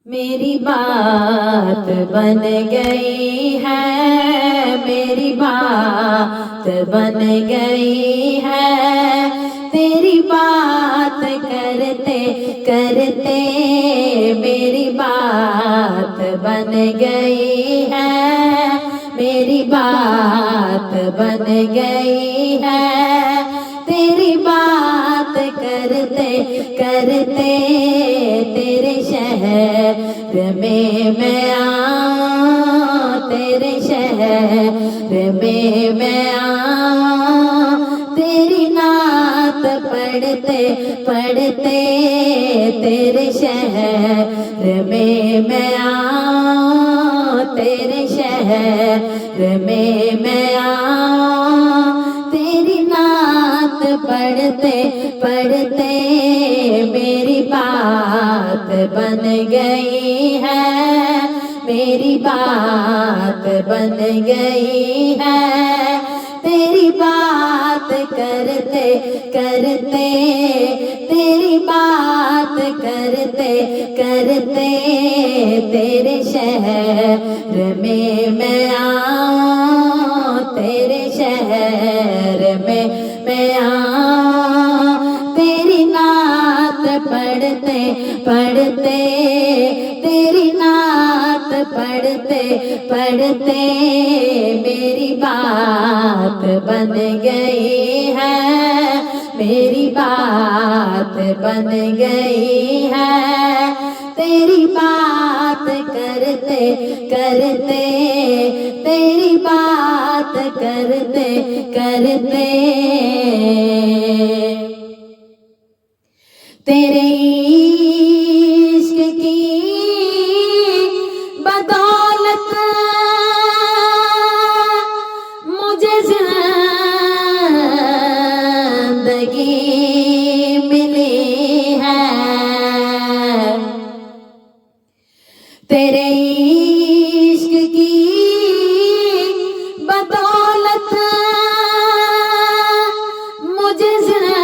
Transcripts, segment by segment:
मेरी बात बन गई है, मेरी बात बन गई है। तेरी बात करते करते मेरी बात बन गई है, मेरी बात बन गई है। तेरी बात करते करते तेरे शहर में मैं आऊं, तेरे शहर में मैं आऊं। तेरी नात पढ़ते पढ़ते तेरे शहर में मैं आऊं, तेरे शहर में मैं आऊं। तेरी नात पढ़ते पढ़ते मेरी बात बन गई है, मेरी बात बन गई है। तेरी बात करते करते, तेरी बात करते करते तेरे शहर में मैं आऊं, तेरे शहर में मैं आऊं। तेरी नात पढ़ते पढ़ते, तेरी नात पढ़ते पढ़ते मेरी बात बन गई है, मेरी बात बन गई है। तेरी बात करते करते, तेरी बात करते करते तेरे इश्क की बदौलत मुझे जिंदगी मिली है। तेरे इश्क की बदौलत मुझे जिंदगी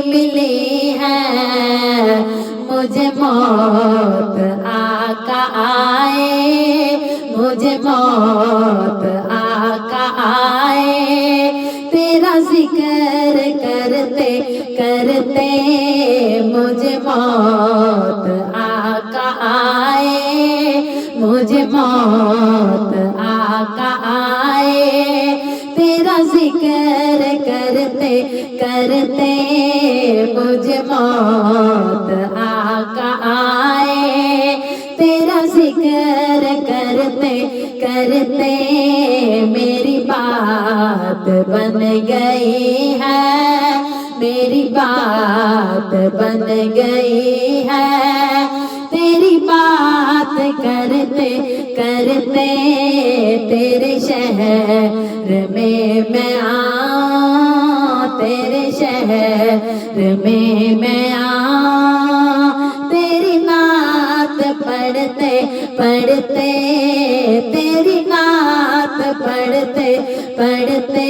मिली है। मुझे मौत आका आए, मुझे मौत आका आए। तेरा जिक्र करते करते मुझे मौत आका आए, मुझे मौत आका आए। तेरा जिक्र करते करते मुझे मौत आका आए। तेरा जिक्र करते करते मेरी बात बन गई है, मेरी बात बन गई है। तेरी बात करते करते तेरे शहर में मैं आऊं, तेरे शहर में मैं आऊं। तेरी नात पढ़ते पढ़ते, तेरी नात पढ़ते पढ़ते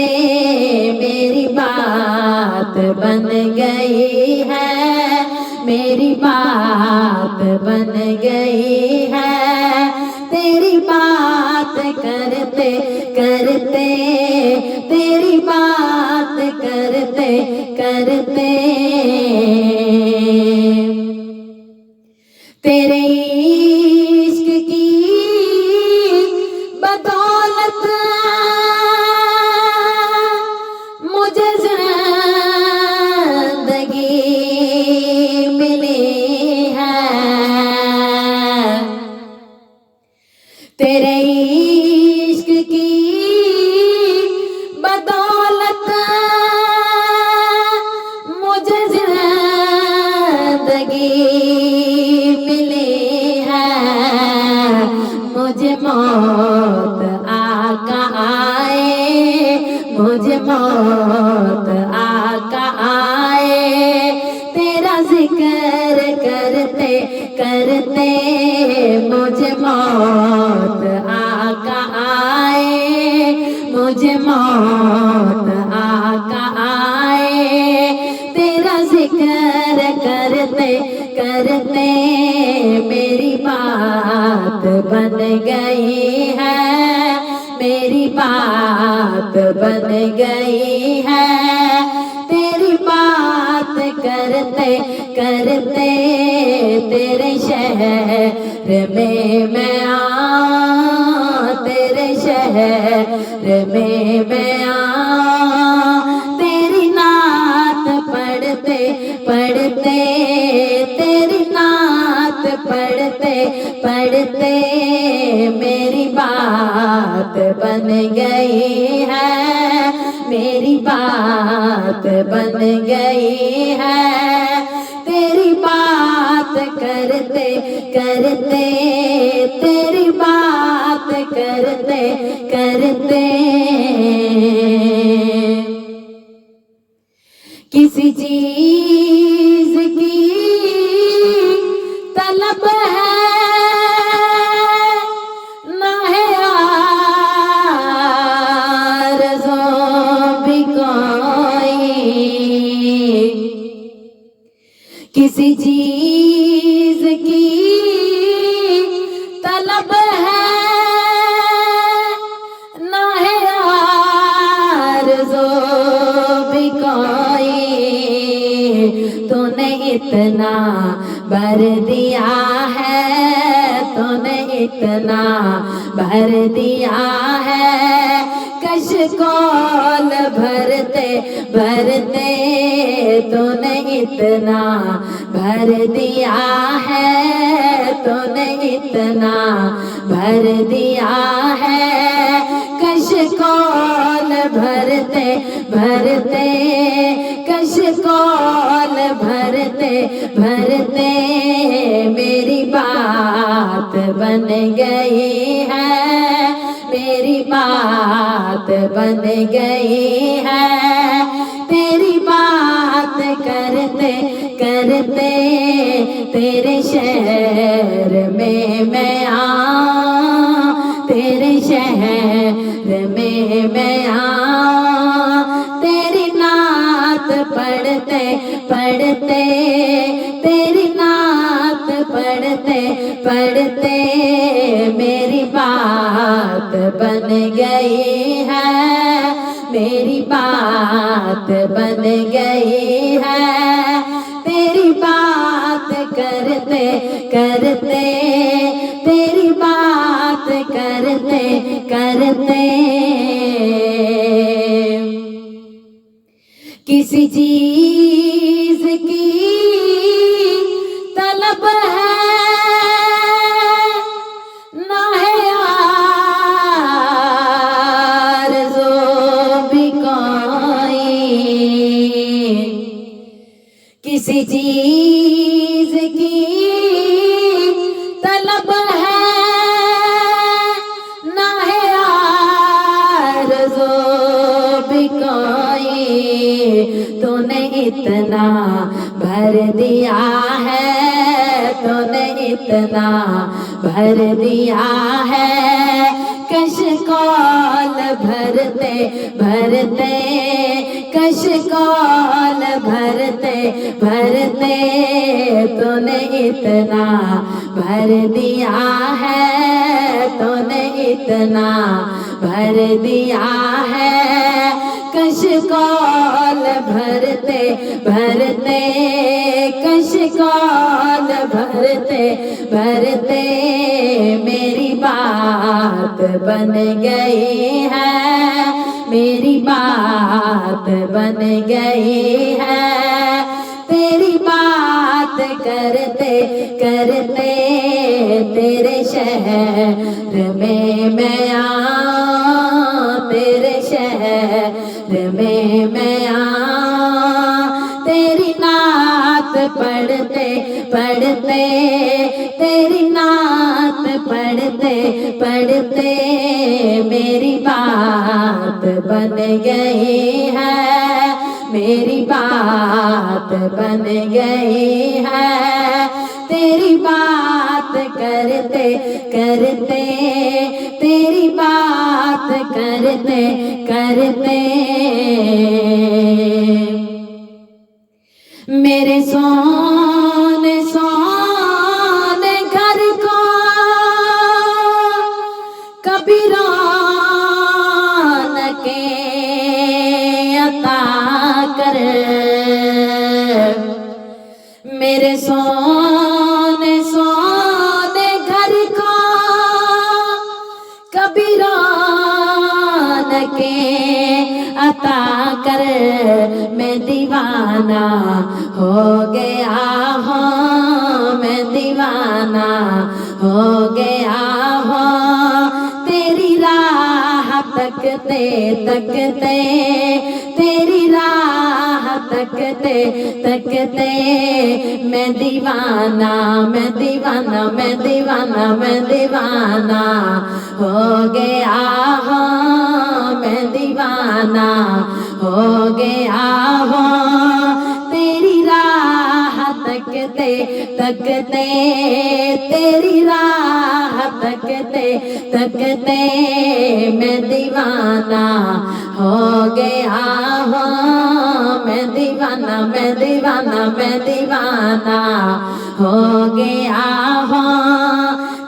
मेरी बात बन गई है, मेरी बात बन गई है। तेरी बात करते करते, तेरी बात करते करते तेरे इश्क की बदौलत मुझे जिंदगी मिली है। तेरे इश्क की बदौलत मुझे जिंदगी मिली है। मुझे मौत आका आए, मुझे मौत आका आए। तेरा जिक्र करते करते मुझे मौत आका आए, मुझे मौत आका आए। तेरा जिक्र करते करते मेरी बात बन गई है, मेरी बात बन गई है। तेरी बात करते करते तेरे शहर में मैं तेरे शहर में मैं तेरी नात पढ़ते पढ़ते तेरी नात पढ़ते पढ़ते मेरी बात बन गई है, मेरी बात बन गई है। तेरी बात करते करते तेरी बात करते करते किसी चीज की तलब है ना है आरज़ू भी कोई, किसी चीज की तलब है ना है आरज़ू भी कोई। तूने इतना भर दिया है, तूने इतना भर दिया है। कशकोल भरते भरते तूने इतना भर दिया है, तूने इतना भर दिया है। कशकोल भरते भरते कशकोल भरते भरते मेरी बात बन गई है, मेरी बात बन गई है। तेरी बात करते करते तेरे शहर में मैं तेरे शहर में मैं तेरी नात पढ़ते पढ़ते तेरी नात पढ़ते पढ़ते मेरी बात बन गई है, मेरी बात बन गई है। तेरी बात करते करते तेरी बात करते करते किसी चीज की तलब है ना है आरज़ू भी कोई, किसी चीज की तलब है ना है आरज़ू भी कोई। तूने इतना भर दिया है, तूने इतना भर दिया है। कशकोल भरते भरते कशकोल भरते भरते तूने इतना भर दिया है, तूने इतना भर दिया है। कशकोल भरते भरते कशकोल भरते भरते मेरी बात बन गई है, मेरी बात बन गई है। तेरी बात करते करते तेरे शहर में मैं तेरे शहर में मैं तेरी नात पढ़ते पढ़ते तेरी नात पढ़ते पढ़ते मेरी बात बन गई है, मेरी बात बन गई है। तेरी बात करते करते तेरी बात करते करते मेरे सोने मेरे सोने सोने घर को कभी रौनके अता कर, मैं दीवाना हो गया हूँ, मैं दीवाना हो गया हूँ। तेरी राह तकते तकते, तेरी राह तकते तकते, मैं दीवाना मैं दीवाना मैं दीवाना मैं दीवाना हो गया हूँ, मैं दीवाना हो गया हूँ। तेरी राह तकते तकते, तेरी राह तकते तकते, मैं दीवाना हो गया हूँ, मैं दीवाना मैं दीवाना मैं दीवाना हो गया हूँ।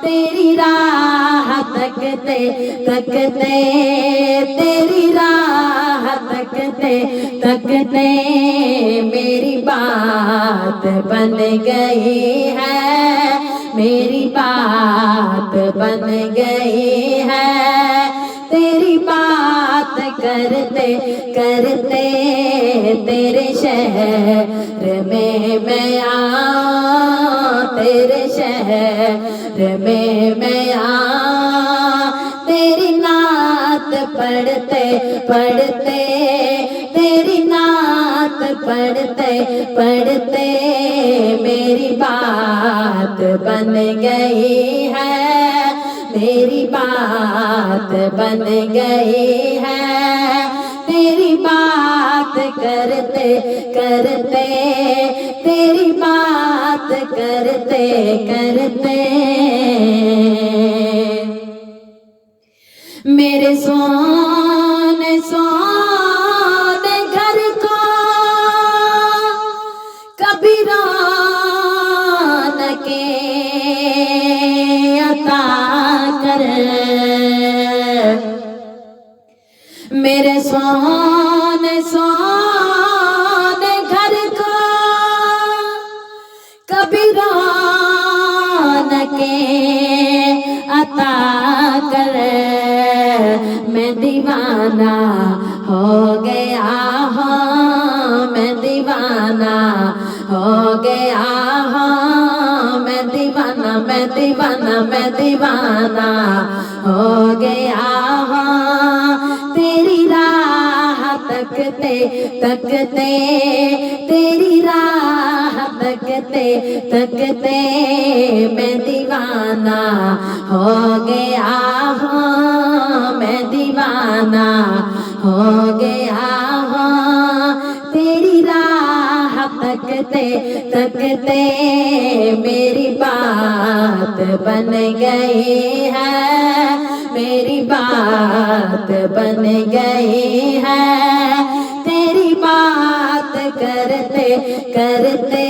तेरी राह तकते तकते, तेरी राह तकते तकते, मेरी बात बन गई है, मेरी बात बन गई है। तेरी बात करते करते, तेरे शहर में मैं आऊं, तेरे शहर में मैं आऊं। तेरी नात पढ़ते पढ़ते, तेरी नात पढ़ते पढ़ते, मेरी बात बन गई है, मेरी बात बन गई है। तेरी बात करते करते, तेरी बात करते करते, मेरे सोने सोने घर को कभी रौनके अता कर, मेरे सोने सोने घर को कभी रौनके अता कर, मैं दीवाना हो गया हूँ, मैं दीवाना हो गया हूँ। मैं दीवाना मैं दीवाना मैं दीवाना हो गया हूँ। तेरी राह तकते तकते, तेरी राह तकते तकते, मैं दीवाना हो गया हूँ, मैं दीवाना हो गया हूँ। तेरी राह तकते तकते, मेरी बात बन गई है, मेरी बात बन गई है। तेरी बात करते करते,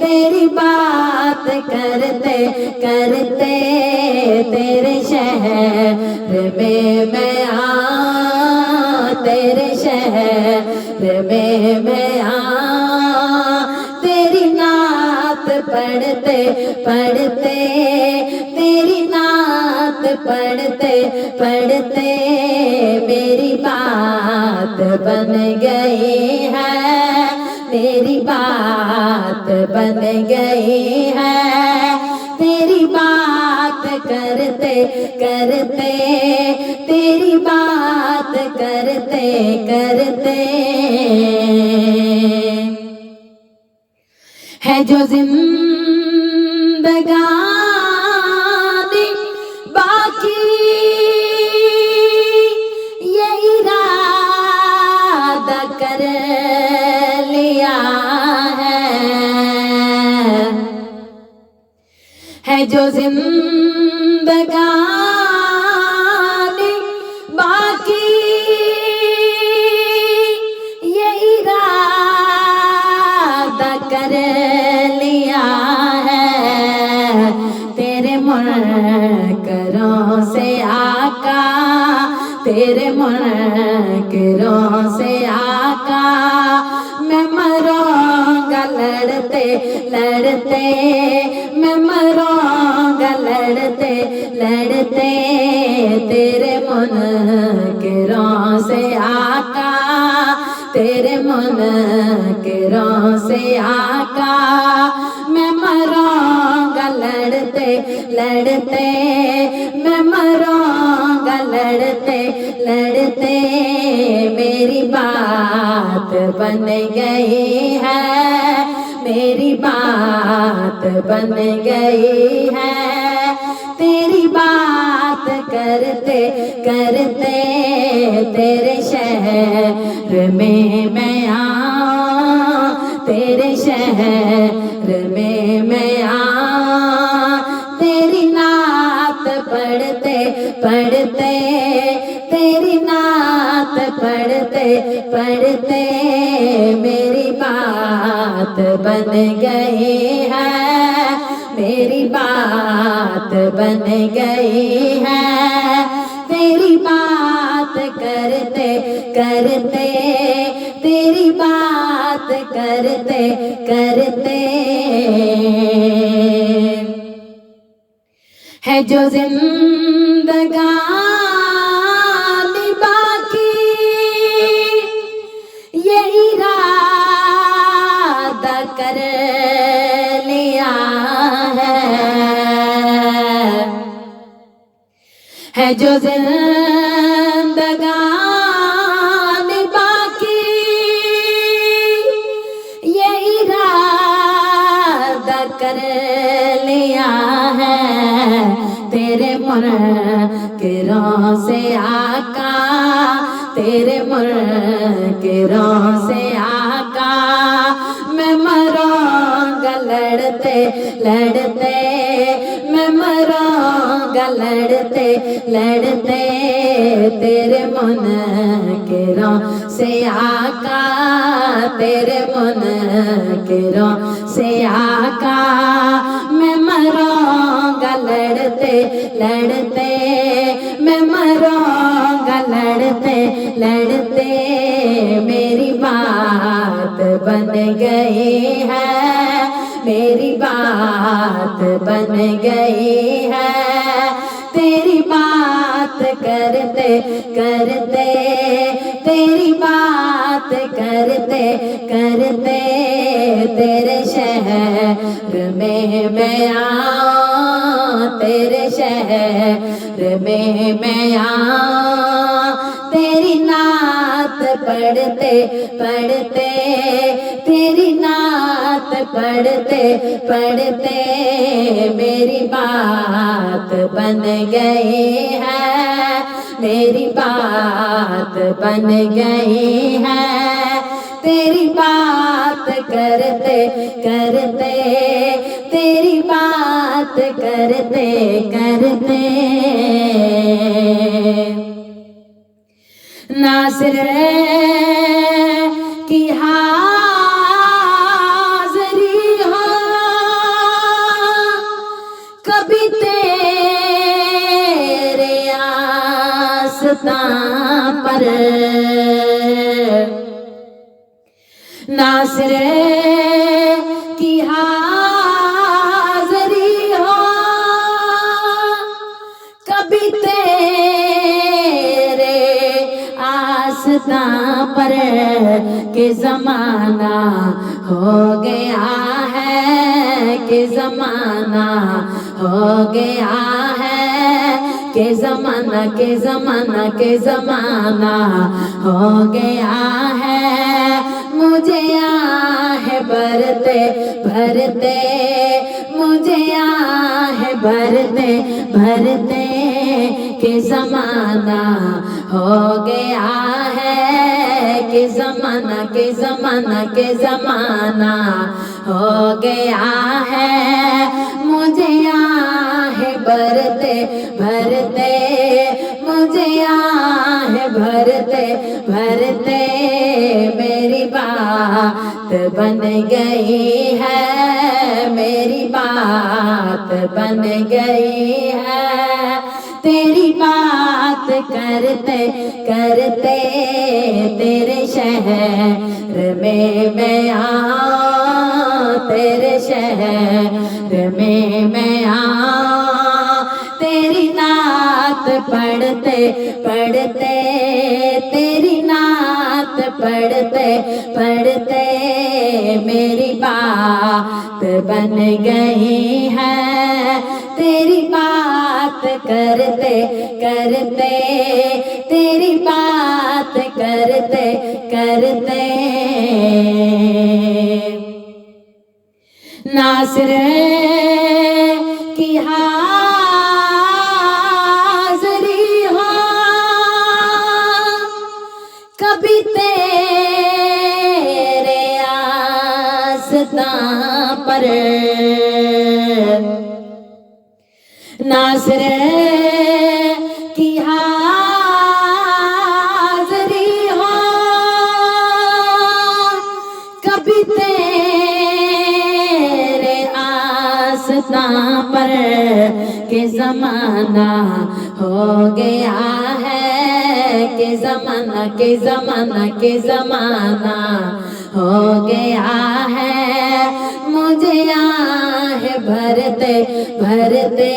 तेरी बात करते करते, तेरे शहर में मैं आऊं, तेरे शहर में मैं आऊं। तेरी नात पढ़ते पढ़ते, तेरी नात पढ़ते पढ़ते, मेरी बात बन गई है, मेरी बात बन गई है। तेरी बात करते करते, तेरी बात करते करते, है जो जिंदगानी बाकी, ये इरादा कर लिया है जो जिंदगानी बाकी, ये इरादा कर लिया है। तेरे मुनकरों से आका, तेरे मुनकरों से आका, मैं मरूंगा लड़ते लड़ते मैं मरूंगा लड़ते लड़ते तेरे मुनकिरों से आका तेरे मुनकिरों से आका मैं मरूंगा लड़ते लड़ते मैं मरूंगा लड़ते लड़ते मेरी बात बन गई है मेरी बात बन गई है तेरी बात करते करते तेरे शहर में मैं आऊं तेरे शहर में मैं आऊं तेरी नात पढ़ते पढ़ते तेरी नात पढ़ते पढ़ते मेरी बात बन गई है मेरी बात बन गई है तेरी बात करते करते तेरी बात करते करते है जो जिंदगानी बाकी ये इरादा कर लिया है जो जिंदगानी बाकी ये इरादा कर लिया है तेरे मुनकिरों से आका तेरे मुनकिरों से आका मैं मरूंगा लड़ते लड़ते मैं मरूंगा लड़ते लड़ते तेरे मुनकिरों से आका तेरे मुनकिरों से आका मैं मरूंगा लड़ते लड़ते मैं मरूंगा लड़ते लड़ते मेरी बात बन गई है मेरी बात बन गई है तेरी बात करते करते तेरी बात करते करते तेरे शहर में मैं आऊं तेरे शहर में मैं आऊं तेरी नात पढ़ते पढ़ते तेरी नात पढ़ते पढ़ते मेरी बात बन गई है मेरी बात बन गई है तेरी बात करते करते तेरी बात करते करते नासिर की हाज़री हो कभी तेरे आस्तां पर नासिर की हाज़री हो कभी तेरे आस्तां पर के ज़माना हो गया है के ज़माना हो गया है के ज़माना के ज़माना के ज़माना हो गया है मुझे आहे भरते भरते मुझे आहे भरते भरते के ज़माना हो गया है के ज़माना के ज़माना के ज़माना हो गया है मुझे आहे भरते भरते मुझे आहे भरते भरते मेरी बात बन गई है मेरी बात बन गई है तेरी बात करते करते तेरे शहर में मैं आऊं तेरे शहर में मैं आऊं, तेरी नात पढ़ते पढ़ते, तेरी नात पढ़ते पढ़ते मेरी बात बन गई है, तेरी बात करते करते, तेरी बात करते करते। नासिर की हाज़री हो कभी तेरे आस्तां पर, नासिर की हाज़री हो कभी तेरे आस्तां पर, के ज़माना हो गया है, के ज़माना के ज़माना के ज़माना हो गया है, मुझे आहे भरते भरते,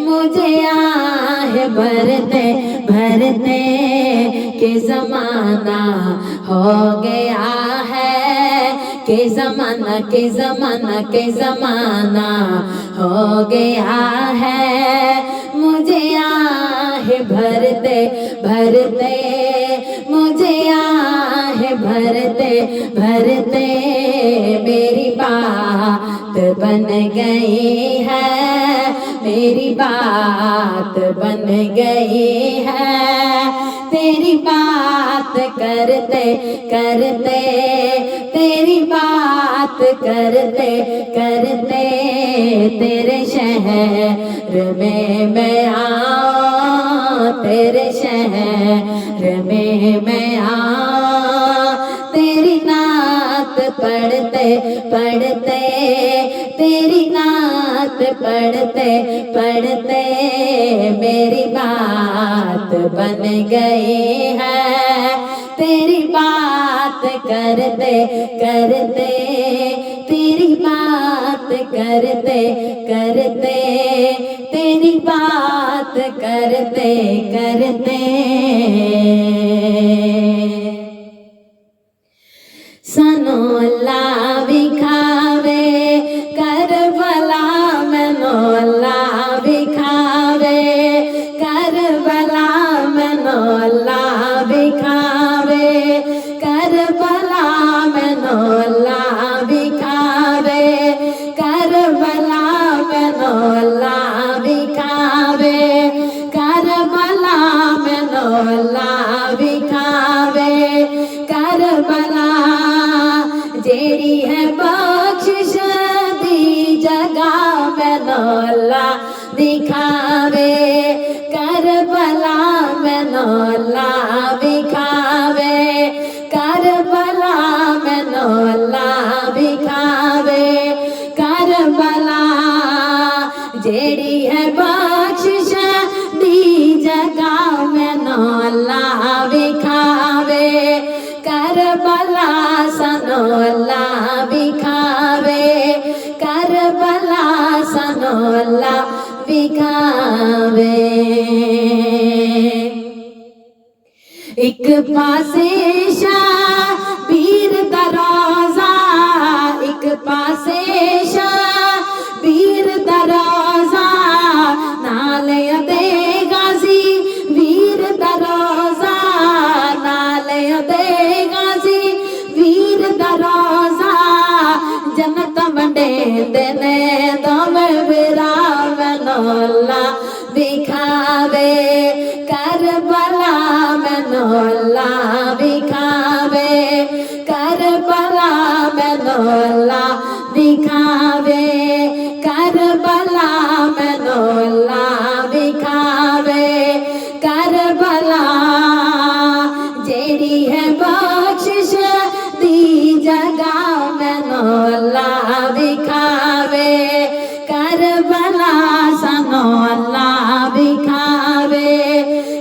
मुझे आहे भरते भरते, के ज़माना हो गया है, के ज़माना के ज़माना के ज़माना हो गया है, मुझे आहे भरते भरते, मुझे आहे भरते भरते मेरी बात बन गई है, मेरी बात बन गई है, तेरी बात करते करते, तेरी बात करते करते तेरे शहर में मैं आऊं, तेरे शहर में मैं आऊं, तेरी नात पढ़ते पढ़ते, तेरी नात पढ़ते पढ़ते मेरी बात बन गई है, तेरी बात करते करते, तेरी बात करते करते, तेरी बात करते करते। सानू अल्लाह विखावे करबला मैनू अल्लाह विखावे, करबला मैनू अल्लाह विखावे, करबला मैनू अल्लाह विखावे, करबला मैनू अल्लाह विखावे, करबला मैनू अल्लाह विखावे, करबला जेड़ी है बख्शिश दी जगह मैनू अल्लाह दिखावे, करबला मैनू अल्लाह विखावे, करबला मैनू अल्लाह विखावे, करबला जेड़ी है बख्शिश दी जगह मैनू अल्लाह विखावे, करबला सानू अल्लाह विखावे, करबला सानू अल्लाह विखावे। एक पासे शबीर दा रोज़ा, एक पासे शबीर दा रोज़ा, नाले अदे गाजी वीर दा रोज़ा, नाले अदे गाजी वीर दा रोज़ा, जन्नत मंडेंदे ने दोवें वीरा मैनू अल्लाह विखावे, करबला मैनू अल्लाह विखावे, करबला मैनू अल्लाह विखावे, करबला मैनू अल्लाह विखावे, करबला जेड़ी है बख्शिश दी जगह मैनू अल्लाह विखावे, करबला सानू अल्लाह विखावे,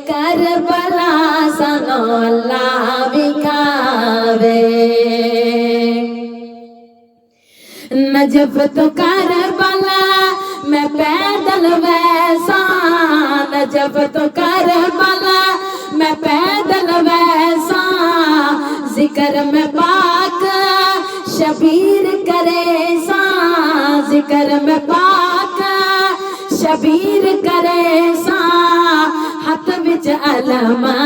करबला सानू अल्लाह विखावे। नजफ तो करबला मैं पैदल वैसा, नजफ तो करबला मैं पैदल वैसा, जिक्र में पाक शबीर करे सा, जिक्र में पाक शबीर करे सा, हथ विच अलमा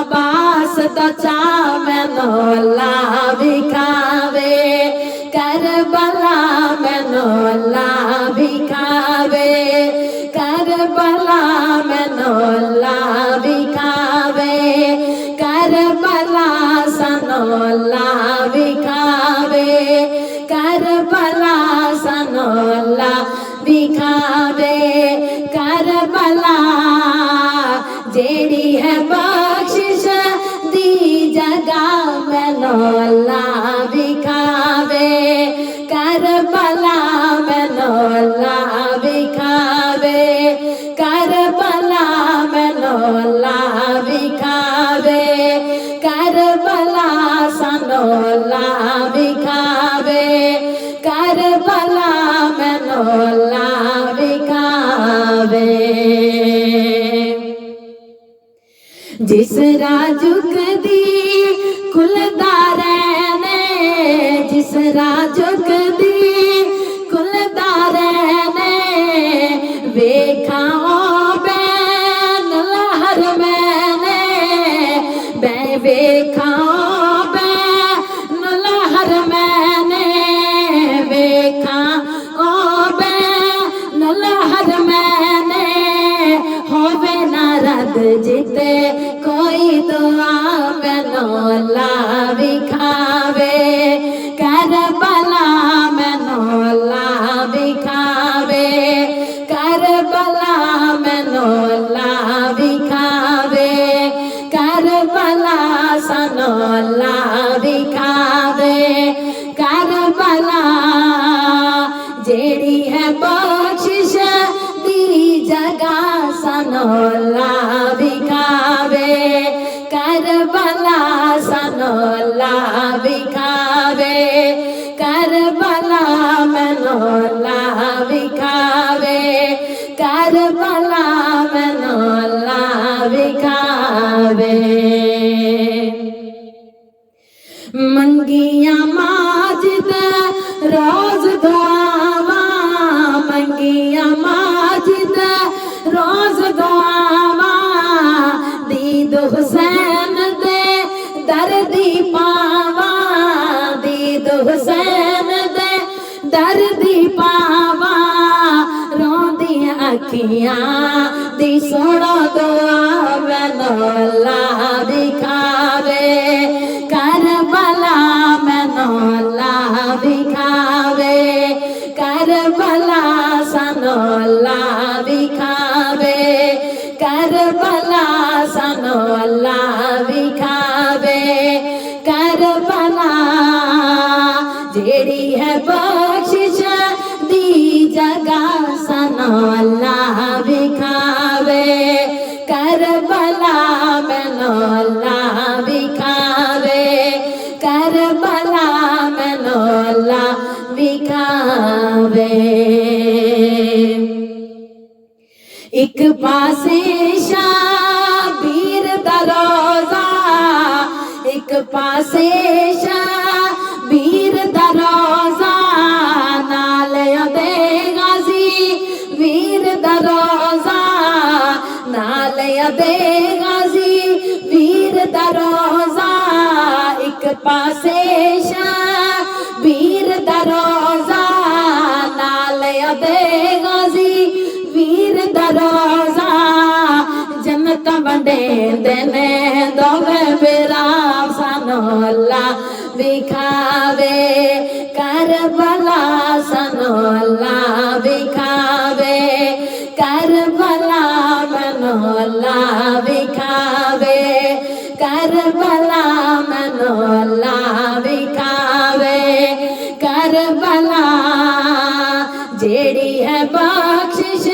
अब्बास दा चा मैनू अल्लाह विखावे, करबला मैनू अल्लाह विखावे, करबला मैनू अल्लाह विखावे, करबला सनो अल्लाह विखावे, करबला सनो अल्लाह विखावे, करबला जेड़ी है बख्शिश दी जगह मैनू अल्लाह विखावे, करबला मैनू अल्लाह विखावे, करबला मैनू अल्लाह विखावे, करबला सनो अल्लाह विखावे, करबला मैनू अल्लाह विखावे। जिस राजुक दी कुलदारे ने, जिस राजुक दी कुलदारे ने, वेखा बैन लहर मैंने, बै वेखा बैन लहर मैंने, वेखा बैन लहर मैंने, होवे ना रद जिते कोई दुआ मैनू अल्लाह विखावे, करबला मैनू अल्लाह विखावे, करबला मैनू अल्लाह विखावे, करबला सनो अल्लाह विखावे, करबला जेड़ी है बख्शिश दी जगह सनो अल्लाह विखावे, करबला सनो अल्लाह विखावे, करबला मैनू अल्लाह विखावे, करबला मैनू अल्लाह विखावे। मंगिया माजिद रोज दुआवा, मंगिया माजिद रोज दुआवा, दीद हुसैन दे दर्दी पावा, दीद हुसैन दे दर्दी पावा, रोंदी अखियां दी सुनो दुआ मैनू अल्लाह विखावे, करबला मैनू अल्लाह विखावे, करबला सनो अल्लाह विखावे, करबला सनो अल्लाह विखावे, करबला जेड़ी है बख्शिश दी जगह सनो अल्लाह विखावे, करबला मैनू अल्लाह विखावे, करबला मैनू अल्लाह विखावे। एक पासे शाबीर दा रोज़ा, एक पासे शाबीर दा रोज़ा, नाल अदे गाजी वीर दा रोज़ा, नाल अदे गाजी वीर दा रोज़ा, एक पासे शाबीर दा रोज़ा, नाल अदे गाजी वीर दा रोज़ा, जन्नत वंडेंदे ने दोवे मेरा सनो अल्लाह विखावे, करबला सनो अल्लाह विखावे, करबला मैनू अल्लाह विखावे, करबला मैनू अल्लाह विखावे, करबला जेड़ी है बख्शिश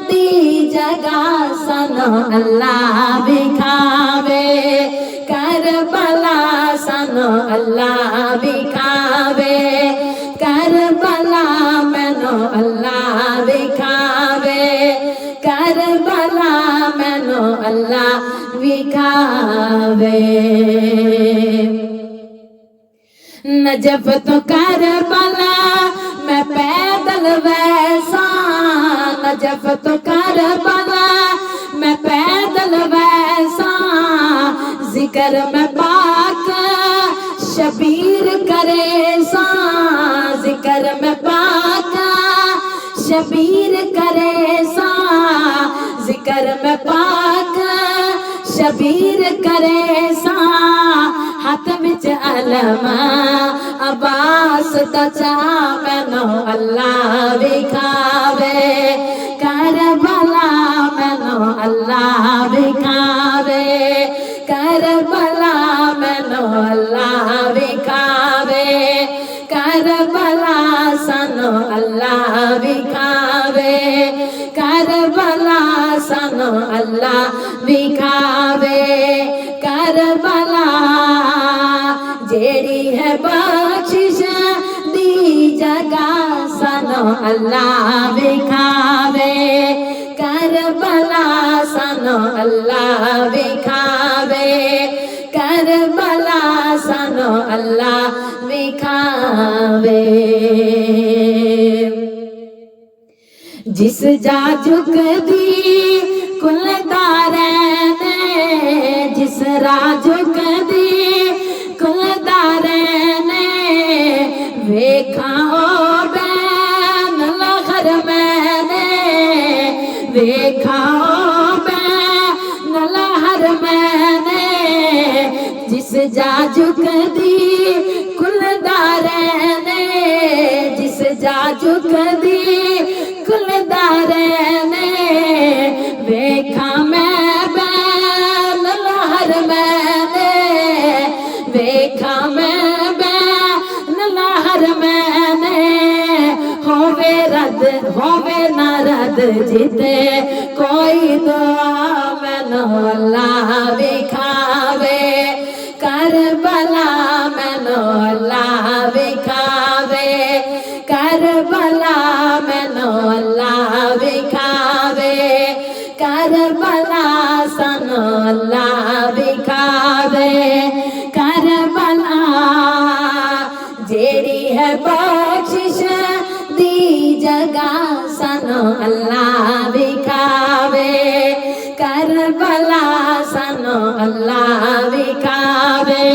दी जगह सनो अल्लाह विखावे, करबला सनो अल्लाह विखावे, करबला मैनू अल्लाह विखावे करबला मैनू अल्लाह विखावे नजफ तो करबला मैं पैदल वैसा नजफ तो करबला मैं पैदल वैसा जिक्र में पाक शबीर करे सा जिक्र में पाक शबीर करे सा जिक्र में पाक शबीर करे सा हाथ विच अलमा अब्बास तचा मैनू अल्लाह विखावे करबला मैनू अल्लाह विखावे करबला मैनू अल्लाह विखावे करबला सानू अल्लाह विखावे करबला सानू अल्लाह विखावे करबला जेड़ी है बख्शिश दी जगह सानू अल्लाह विखावे करबला सानू अल्लाह विखावे करबला सानू अल्लाह विखावे जिस जा झुकदी कुलदारे ने जिस राह झुकदी कुलदारे ने वेखाओ बैन लहर मैंने वेखाओ बैन लहर मैंने जिस जा झुकदी कुलदारे ने जिस जा झुकदी कुलदारे ने वेखा मैं बैन लहर मैंने वेखा मैं बैन लहर मैंने होवे ना रद जिते कोई दुआ मैनू अल्लाह विखावे करबला मैनू अल्लाह विखावे करबला मैनू अल्लाह विखावे करबला सानू अल्लाह विखावे करबला जेड़ी है बख्शिश दी जगह सानू अल्लाह विखावे करबला सानू अल्लाह विखावे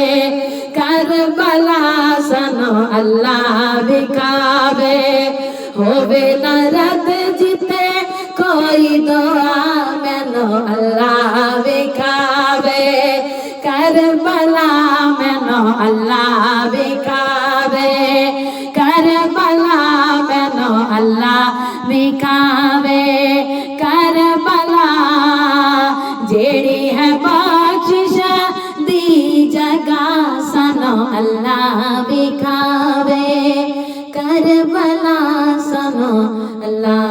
करबला सानू अल्लाह विखावे होवे ना रद जिते कोई दुआ मैनू अल्लाह विखावे करबला मैनू अल्लाह विखावे करबला मैनू अल्लाह विखावे करबला जेड़ी है बख्शिश दी जगह सानू अल्लाह विखावे करबला सानू अल्लाह